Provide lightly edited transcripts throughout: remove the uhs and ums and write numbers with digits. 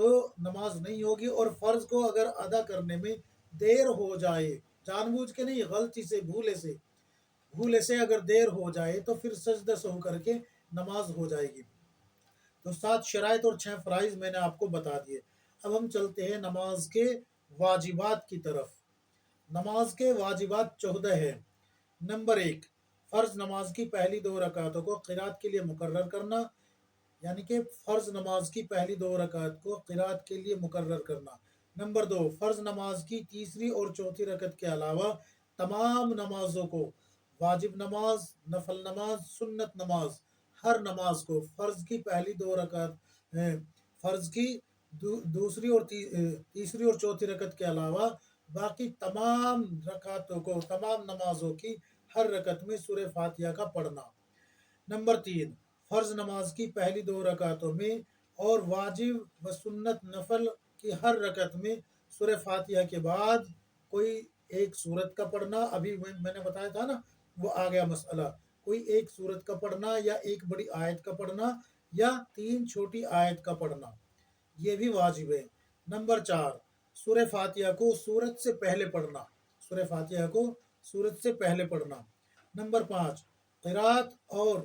تو نماز نہیں ہوگی، اور فرض کو اگر ادا کرنے میں دیر ہو جائے، جان بوجھ کے نہیں، غلطی سے، بھولے سے اگر دیر ہو جائے تو پھر سجدہ سہو کر کے نماز ہو جائے گی۔ تو 7 شرائط اور 6 فرائض میں نے آپ کو بتا دیے۔ اب ہم چلتے ہیں نماز کے واجبات کی طرف۔ نماز کے واجبات 14 ہے۔ نمبر 1، فرض نماز کی پہلی 2 رکعتوں کو قرات کے لیے مقرر کرنا، یعنی کہ فرض نماز کی پہلی 2 رکعت کو قرات کے لیے مقرر کرنا۔ نمبر 2، فرض نماز کی تیسری اور چوتھی رکعت کے علاوہ تمام نمازوں کو، واجب نماز، نفل نماز، سنت نماز، ہر نماز کو فرض کی پہلی 2 رکعت، فرض کی دوسری اور تیسری اور چوتھی رکعت کے علاوہ باقی تمام رکعتوں کو، تمام نمازوں کی ہر رکعت میں سورہ فاتحہ کا پڑھنا۔ نمبر 3، فرض نماز کی پہلی 2 رکعتوں میں اور واجب و سنت نفل کی ہر رکعت میں سورہ فاتحہ کے بعد کوئی ایک سورت کا پڑھنا۔ ابھی میں نے بتایا تھا نا، وہ آ گیا مسئلہ، کوئی ایک سورت کا پڑھنا یا ایک بڑی آیت کا پڑھنا یا 3 چھوٹی آیت کا پڑھنا، یہ بھی واجب ہے۔ نمبر 4، سورہ فاتحہ کو سورت سے پہلے پڑھنا، سورہ فاتحہ کو سورت سے پہلے پڑھنا۔ نمبر 5، قرات اور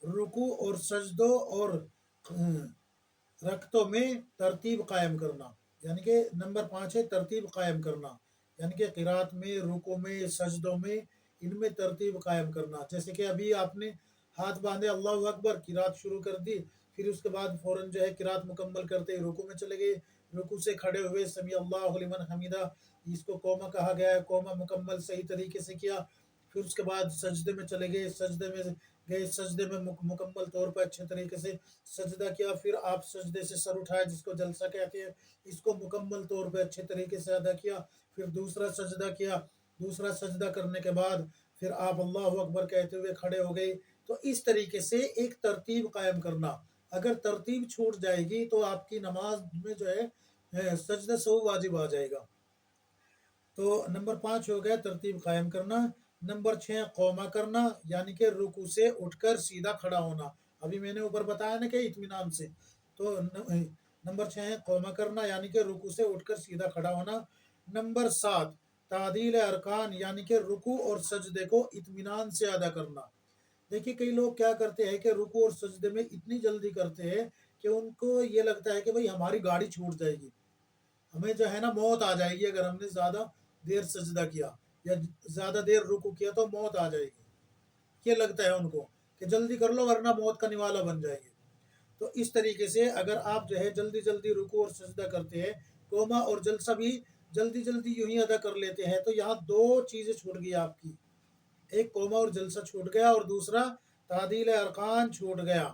رکوع اور سجدوں اور رکعتوں میں ترتیب قائم کرنا، یعنی کہ نمبر 5 ہے ترتیب قائم کرنا، یعنی کہ قرات میں، رکوع میں، سجدوں میں، ان میں ترتیب قائم کرنا۔ جیسے کہ ابھی آپ نے ہاتھ باندھے، اللہ اکبر، قرات شروع کر دی، پھر اس کے بعد فوراً جو ہے قرات مکمل کرتے رکوع میں چلے گئے، رکوع سے کھڑے ہوئے سمیع اللہ لمن حمیدہ، اس کو قومہ کہا گیا ہے، قومہ مکمل صحیح طریقے سے کیا، پھر اس کے بعد سجدے میں چلے گئے، سجدے میں گئے، سجدے میں مکمل طور پر اچھے طریقے سے سجدہ کیا، پھر آپ سجدے سے سر اٹھائے، جس کو جلسہ کہتے ہیں، اس کو مکمل طور پہ اچھے طریقے سے ادا کیا، پھر دوسرا سجدہ کیا، دوسرا سجدہ کرنے کے بعد پھر آپ اللہ اکبر کہتے ہوئے کھڑے ہو گئے۔ تو اس طریقے سے ایک ترتیب قائم کرنا، اگر ترتیب چھوٹ جائے گی تو آپ کی نماز میں جو ہے سجدہ سہو واجب آ جائے گا۔ تو نمبر 5 ہو گیا ترتیب قائم کرنا۔ نمبر 6، قومہ کرنا، یعنی کہ رکوع سے اٹھ کر سیدھا کھڑا ہونا، ابھی میں نے اوپر بتایا نا کہ اطمینان سے، تو نمبر 6 ہے قومہ کرنا، یعنی کہ رکوع سے اٹھ کر سیدھا کھڑا ہونا۔ نمبر 7، تعدیل ارکان، یعنی کہ رکوع اور سجدے کو اطمینان سے ادا کرنا۔ دیکھیے کئی لوگ کیا کرتے ہیں کہ رکوع اور سجدے میں اتنی جلدی کرتے ہیں کہ ان کو یہ لگتا ہے کہ بھئی ہماری گاڑی چھوٹ جائے گی، ہمیں جو ہے نا موت آ جائے گی، اگر ہم نے زیادہ دیر سجدہ کیا یا زیادہ دیر رکوع کیا تو موت آ جائے گی، یہ لگتا ہے ان کو کہ جلدی کر لو ورنہ موت کا نوالا بن جائے گی۔ تو اس طریقے سے اگر آپ جو ہے جلدی جلدی رکوع اور سجدہ کرتے ہیں، قومہ اور جلسہ بھی جلدی جلدی یوں ہی ادا کر لیتے ہیں، تو یہاں 2 چیزیں چھوٹ گئی آپ کی، ایک قومہ اور جلسہ چھوٹ گیا اور دوسرا تعدیل ارکان چھوٹ گیا،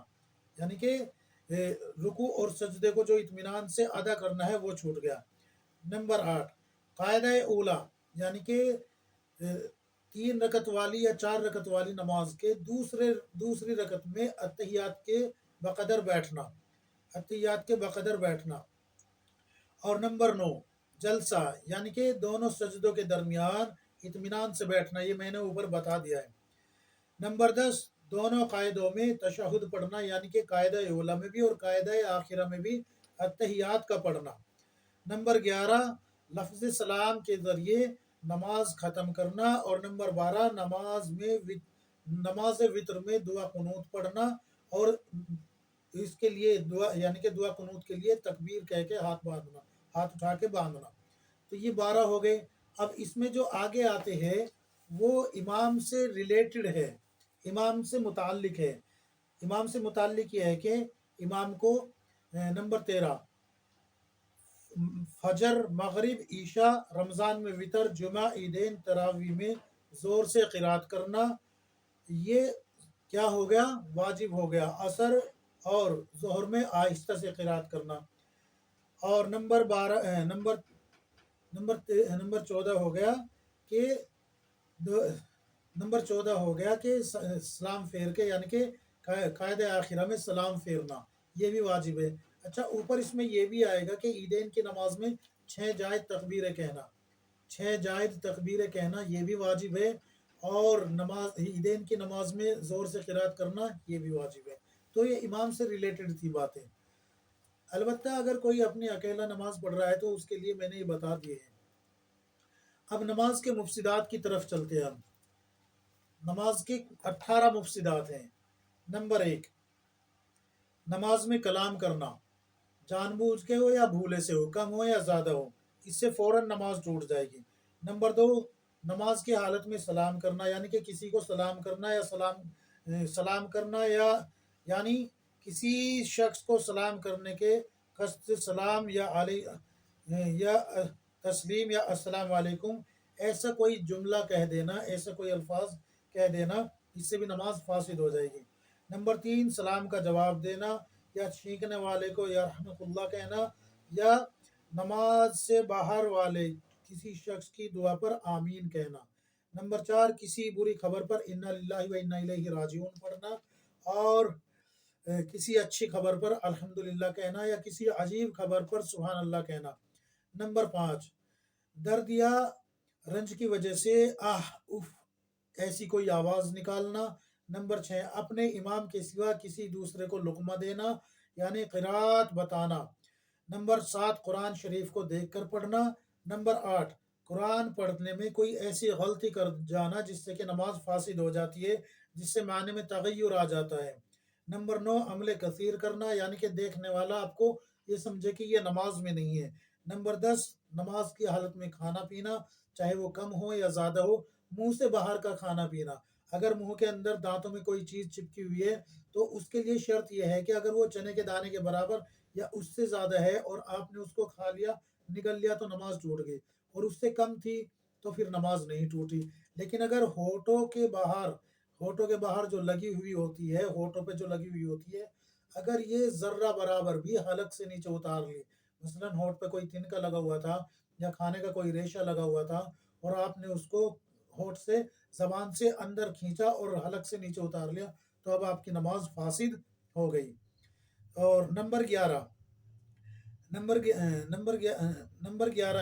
یعنی کہ رکوع اور سجدے کو جو اطمینان سے ادا کرنا ہے وہ چھوٹ گیا۔ نمبر 8، قاعدہ اولا، یعنی کہ 3 رکعت والی یا 4 رکعت والی نماز کے دوسری رکعت میں اتحیات کے بقدر بیٹھنا، اتحیات کے بقدر بیٹھنا۔ اور نمبر 9، جلسہ، یعنی کہ دونوں سجدوں کے درمیان اطمینان سے بیٹھنا، یہ میں نے اوپر بتا دیا ہے۔ نمبر 10، دونوں قاعدوں میں تشہد پڑھنا، یعنی کہ قاعدہ اولا میں بھی اور قاعدہ آخرہ میں بھی اتحیات کا پڑھنا۔ نمبر 11، لفظ سلام کے ذریعے نماز ختم کرنا۔ اور نمبر 12، نماز وتر میں دعا قنوت پڑھنا، اور اس کے لیے دعا، یعنی کہ دعا قنوت کے لیے تکبیر کہہ کے ہاتھ اٹھا کے باندھنا۔ تو یہ 12 ہو گئے۔ اب اس میں جو آگے آتے ہیں وہ امام سے ریلیٹڈ ہے، امام سے متعلق ہے۔ امام سے متعلق یہ ہے کہ امام کو نمبر 13، فجر، مغرب، عشاء، رمضان میں وطر، جمعہ، عیدین، تراویح میں زور سے قرات کرنا، یہ کیا ہو گیا؟ واجب ہو گیا۔ عصر اور ظہر میں آہستہ سے قرات کرنا۔ اور نمبر 14 ہو گیا کہ سلام پھیر کے، یعنی کہ قاعدہ آخرہ میں سلام پھیرنا، یہ بھی واجب ہے۔ اچھا، اوپر اس میں یہ بھی آئے گا کہ عیدین کی نماز میں 6 جائز تکبیریں کہنا، 6 جائز تکبیریں کہنا، یہ بھی واجب ہے۔ اور عیدین کی نماز میں زور سے قرات کرنا، یہ بھی واجب ہے۔ تو یہ امام سے ریلیٹڈ تھی باتیں۔ البتہ اگر کوئی اپنی اکیلا نماز پڑھ رہا ہے تو اس کے لیے میں نے یہ بتا دیے ہیں۔ اب نماز کے مفسدات کی طرف چلتے ہیں ہم۔ نماز کے 18 مفسدات ہیں۔ نمبر 1، نماز میں کلام کرنا، جان بوجھ کے ہو یا بھولے سے ہو، کم ہو یا زیادہ ہو، اس سے فوراً نماز ٹوٹ جائے گی۔ نمبر 2، نماز کی حالت میں سلام کرنا، یعنی کہ کسی کو سلام کرنا یا سلام کرنا یعنی کسی شخص کو سلام کرنے کے قصد سے سلام یا تسلیم یا السلام علیکم ایسا کوئی جملہ کہہ دینا، ایسا کوئی الفاظ کہہ دینا، اس سے بھی نماز فاسد ہو جائے گی۔ نمبر 3، سلام کا جواب دینا یا چھینکنے والے کو یا رحمۃ اللہ کہنا، یا نماز سے باہر والے کسی شخص کی دعا پر آمین کہنا۔ نمبر 4، کسی بری خبر پر انا للہ و انا الیہ راجعون پڑھنا، اور کسی اچھی خبر پر الحمدللہ کہنا یا کسی عجیب خبر پر سبحان اللہ کہنا۔ نمبر 5، درد یا رنج کی وجہ سے آہ اف ایسی کوئی آواز نکالنا۔ نمبر 6، اپنے امام کے سوا کسی دوسرے کو لقمہ دینا یعنی قرات بتانا۔ نمبر 7، قرآن شریف کو دیکھ کر پڑھنا۔ نمبر 8، قرآن پڑھنے میں کوئی ایسی غلطی کر جانا جس سے کہ نماز فاسد ہو جاتی ہے، جس سے معنی میں تغیر آ جاتا ہے۔ نمبر 9، عمل کثیر کرنا، یعنی کہ دیکھنے والا آپ کو یہ سمجھے کہ یہ نماز میں نہیں ہے۔ نمبر 10، نماز کی حالت میں کھانا پینا، چاہے وہ کم ہو یا زیادہ ہو، منہ سے باہر کا کھانا پینا۔ اگر منہ کے اندر دانتوں میں کوئی چیز چپکی ہوئی ہے تو اس کے لیے شرط یہ ہے کہ اگر وہ چنے کے دانے کے برابر یا اس سے زیادہ ہے اور آپ نے اس کو کھا لیا، نگل لیا، تو نماز ٹوٹ گئی، اور اس سے کم تھی تو پھر نماز نہیں ٹوٹی۔ لیکن اگر ہونٹوں کے باہر جو لگی ہوئی ہوتی ہے، ہونٹوں پہ جو لگی ہوئی ہوتی ہے، اگر یہ ذرہ برابر بھی حلق سے نیچے اتار لی، مثلاً ہونٹ پہ کوئی تنکا لگا ہوا تھا یا کھانے کا کوئی ریشہ لگا ہوا تھا اور آپ نے اس کو ہونٹ سے زبان سے اندر کھینچا اور حلق سے نیچے اتار لیا، تو اب آپ کی نماز فاسد ہو گئی۔ اور نمبر 11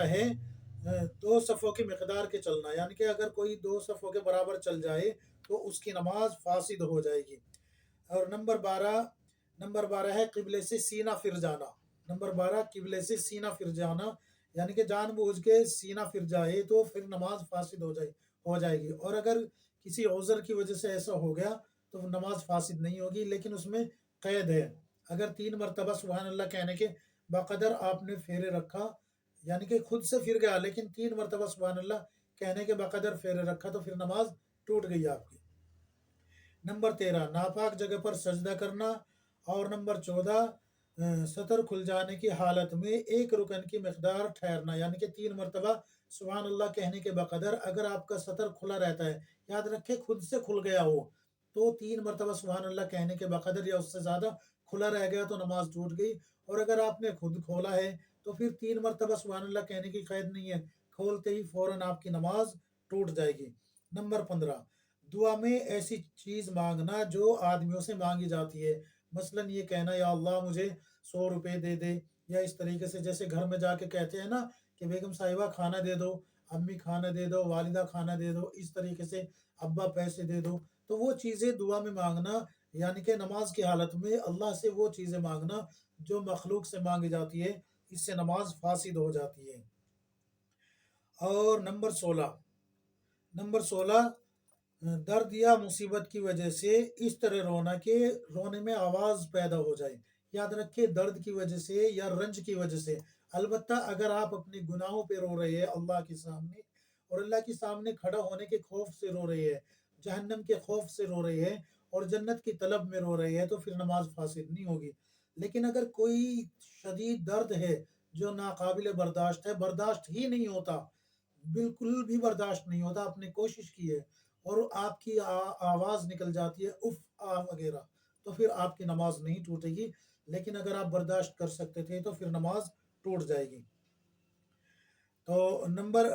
ہے دو صفوں کی مقدار کے چلنا، یعنی کہ اگر کوئی دو صفوں کے برابر چل جائے تو اس کی نماز فاسد ہو جائے گی۔ اور نمبر 12 ہے قبلے سے سینہ پھر جانا۔ نمبر 12، قبلے سے سینہ پھر جانا، یعنی کہ جان بوجھ کے سینہ پھر جائے تو پھر نماز فاسد ہو جائے گی، اور اگر کسی عذر کی وجہ سے ایسا ہو گیا تو نماز فاسد نہیں ہوگی، لیکن اس میں قید ہے۔ اگر 3 مرتبہ سبحان اللہ کہنے کے بقدر آپ نے پھیرے رکھا، یعنی کہ خود سے پھر گیا لیکن 3 مرتبہ سبحان اللہ کہنے کے بقدر پھیرے رکھا تو پھر نماز ٹوٹ گئی آپ کی۔ نمبر 13، ناپاک جگہ پر سجدہ کرنا، اور نمبر 14، سطر کھل جانے کی حالت میں ایک رکن کی مقدار ٹھہرنا، یعنی کہ 3 مرتبہ سبحان اللہ کہنے کے بقدر اگر آپ کا سطر کھلا رہتا ہے، یاد رکھے خود سے کھل گیا ہو تو 3 مرتبہ سبحان اللہ کہنے کے بقدر یا اس سے زیادہ کھلا رہ گیا تو نماز ٹوٹ گئی، اور اگر آپ نے خود کھولا ہے تو پھر 3 مرتبہ سبحان اللہ کہنے کی قید نہیں ہے، کھولتے ہی فوراً آپ کی نماز ٹوٹ جائے گی۔ نمبر 15، دعا میں ایسی چیز مانگنا جو آدمیوں سے مانگی جاتی ہے، مثلاً یہ کہنا یا اللہ مجھے 100 روپے دے دے، یا اس طریقے سے جیسے گھر میں جا کے کہتے ہیں نا کہ بیگم صاحبہ کھانا دے دو، امی کھانا دے دو، والدہ کھانا دے دو، اس طریقے سے ابا پیسے دے دو، تو وہ چیزیں دعا میں مانگنا، یعنی کہ نماز کی حالت میں اللہ سے وہ چیزیں مانگنا جو مخلوق سے مانگی جاتی ہے، اس سے نماز فاسد ہو جاتی ہے۔ اور نمبر 16، درد یا مصیبت کی وجہ سے اس طرح رونا کہ رونے میں آواز پیدا ہو جائے۔ یاد رکھے درد کی وجہ سے یا رنج کی وجہ سے، البتہ اگر آپ اپنے گناہوں پہ رو رہے ہیں اللہ کے سامنے، اور اللہ کے سامنے کھڑا ہونے کے خوف سے رو رہے ہیں، جہنم کے خوف سے رو رہے ہیں اور جنت کی طلب میں رو رہے ہیں، تو پھر نماز فاسد نہیں ہوگی۔ لیکن اگر کوئی شدید درد ہے جو ناقابل برداشت ہے، برداشت ہی نہیں ہوتا، بالکل بھی برداشت نہیں ہوتا، آپ نے کوشش کی ہے اور آپ کی آواز نکل جاتی ہے اف آ وغیرہ، تو پھر آپ کی نماز نہیں ٹوٹے گی، لیکن اگر آپ برداشت کر سکتے تھے تو پھر نماز ٹوٹ جائے گی۔ تو نمبر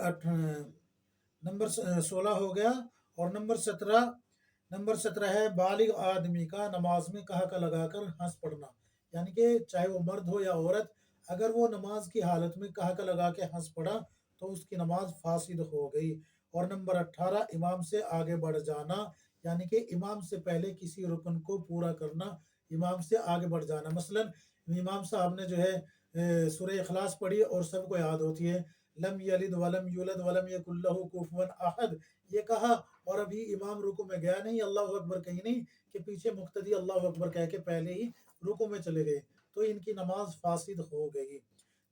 16 ہو گیا، اور نمبر 17 ہے بالغ آدمی کا نماز میں کہا لگا کر ہنس پڑنا، یعنی کہ چاہے وہ مرد ہو یا عورت، اگر وہ نماز کی حالت میں کہا لگا کے ہنس پڑا تو اس کی نماز فاسد ہو گئی۔ اور نمبر 18، امام سے آگے بڑھ جانا، یعنی کہ امام سے پہلے کسی رکن کو پورا کرنا، امام سے آگے بڑھ جانا، مثلاً امام صاحب نے جو ہے سورہ اخلاص پڑھی اور سب کو یاد ہوتی ہے، لم یلد ولم یولد ولم یکن لہ کفوا احد، یہ کہا اور ابھی امام رکو میں گیا نہیں، اللہ اکبر کہیں نہیں کہ پیچھے مقتدی اللہ اکبر کہہ کے پہلے ہی رکو میں چلے گئے، تو ان کی نماز فاسد ہو گئی۔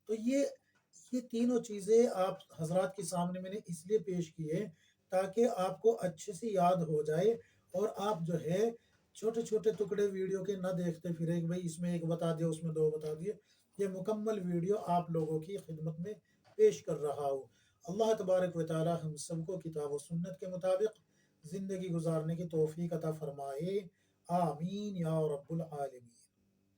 تو یہ تینوں چیزیں آپ حضرات کے سامنے میں نے اس لیے پیش کی ہے تاکہ آپ کو اچھے سے یاد ہو جائے، اور آپ جو ہے چھوٹے چھوٹے ٹکڑے ویڈیو کے نہ دیکھتے پھرے کہ بھئی اس میں ایک بتا دیا اس میں دو بتا دیے، یہ مکمل ویڈیو آپ لوگوں کی خدمت میں پیش کر رہا ہوں۔ اللہ تبارک و تعالی ہم سب کو کتاب و سنت کے مطابق زندگی گزارنے کی توفیق عطا فرمائے، آمین یا رب العالمین۔